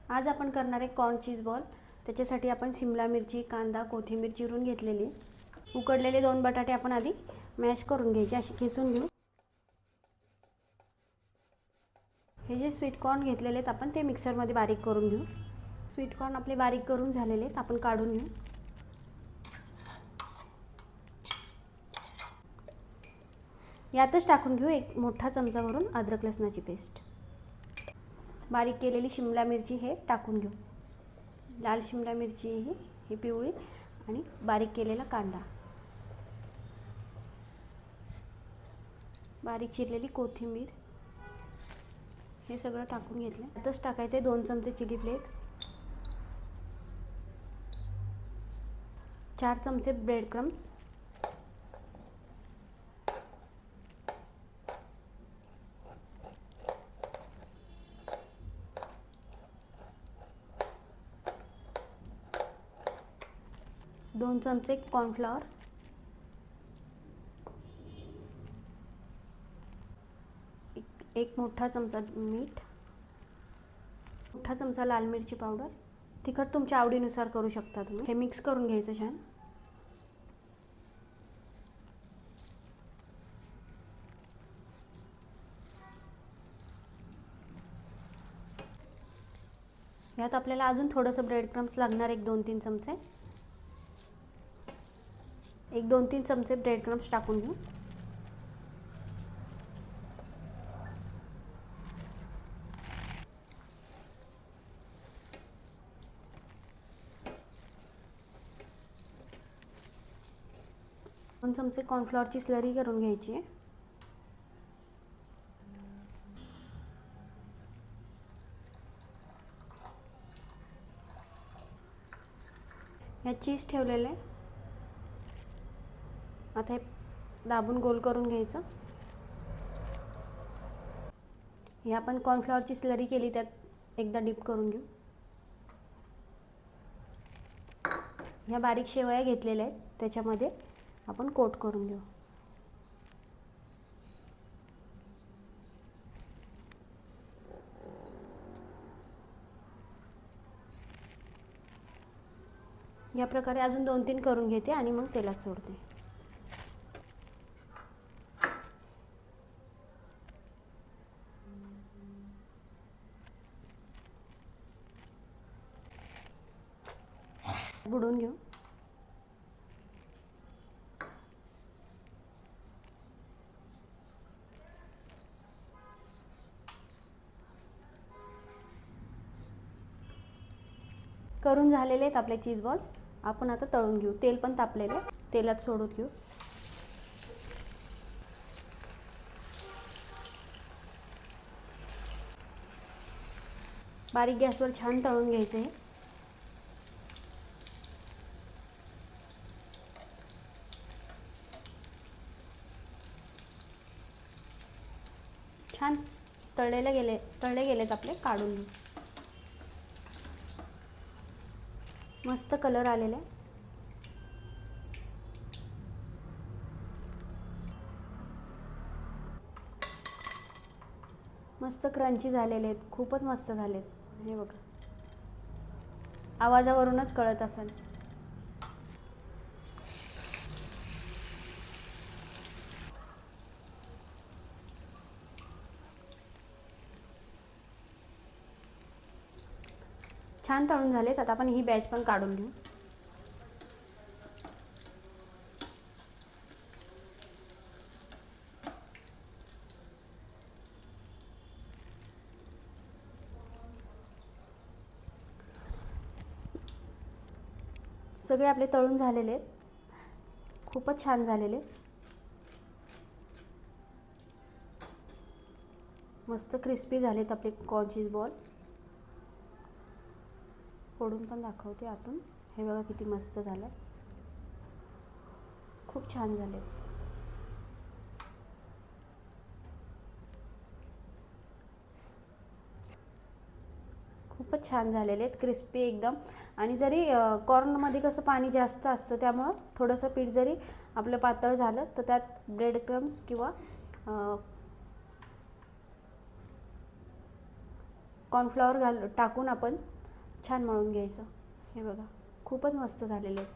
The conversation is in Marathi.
आज आपण करणार आहे कॉर्न चीज बॉल। त्याच्यासाठी आपण शिमला मिरची, कांदा, कोथिंबीर चिरून घेतलेली। उकडलेले 2 बटाटे आपण आधी मॅश करून घ्यायचे, असे किसून घेऊ। हे जे स्वीट कॉर्न घेतलेले आहेत आपण ते मिक्सरमध्ये बारीक करून घेऊ। स्वीट कॉर्न आपले बारीक करून झालेले आहेत, आपण काढून घेऊ। यातच टाकून घेऊ 1 मोठा चमचा भरून अद्रक लसणाची पेस्ट। बारीक केलेली शिमला मिरची हे टाकून घेऊ। लाल शिमला मिरची ही पिवळी आणि बारीक केलेला कांदा, बारीक चिरलेली कोथिंबीर हे सगळं टाकून घेतलं। आताच टाकायचे 2 चमचे चिली फ्लेक्स, 4 चमचे ब्रेड क्रम्स, 2 चमचे कॉर्नफ्लॉवर, 1 मोठा चमचा मीठ, मोठा चमचा लाल मिरची पावडर। तिखट तुमच्या आवडीनुसार करू शकता तुम्ही। हे मिक्स करून घ्यायचं छान। यात आपल्याला अजून थोडंसं ब्रेड क्रम्स लागणार, 1-2-3 चमचे। 1-2-3 चमचे ब्रेड क्रम्स टाकून घेऊ। दोन चमचे कॉर्नफ्लॉवरची स्लरी करून घ्यायची आहे। या चीज ठेवलेले आता हे दाबून गोल करून घ्यायचं। हे आपण कॉर्नफ्लॉवरची स्लरी केली त्यात एकदा डिप करून घेऊ। ह्या बारीक शेवया घेतलेल्या आहेत त्याच्यामध्ये आपण कोट करून घेऊ। या प्रकारे अजून 2-3 करून घेते आणि मग तेलात सोडते। बुडवून घेऊ। करून झालेले आहेत आपले चीज बॉल्स। आपण आता तळून घेऊ। तेल पण तापलेले, तेलात सोडून घेऊ। बारीक गॅसवर छान तळून घ्यायचे आहे। छान तळले गेलेत आपले, काढून घेऊ। मस्त कलर आलेला आहे। मस्त क्रंची झालेले आहेत, खूपच मस्त झालेत। हे बघा, आवाजावरूनच कळत असेल। छान तळून झालेत। आता आपण ही बॅच पण काढून घेऊ। सगळे आपले तळून झालेले आहेत, खूपच छान झालेले। मस्त क्रिस्पी झालेत आपले कॉर्न चीज बॉल। फोडून पण दाखवते आतून। हे बघा किती मस्त झालं, खूप छान झाले। खूपच छान झालेले आहेत, क्रिस्पी एकदम। आणि जरी कॉर्नमध्ये कसं पाणी जास्त असतं त्यामुळे थोडंसं पीठ जरी आपलं पातळ झालं तर त्यात ब्रेड क्रम्स किंवा कॉर्नफ्लॉवर टाकून आपण छान मळून घ्यायचं. हे बघा खूपच मस्त झालेले आहेत.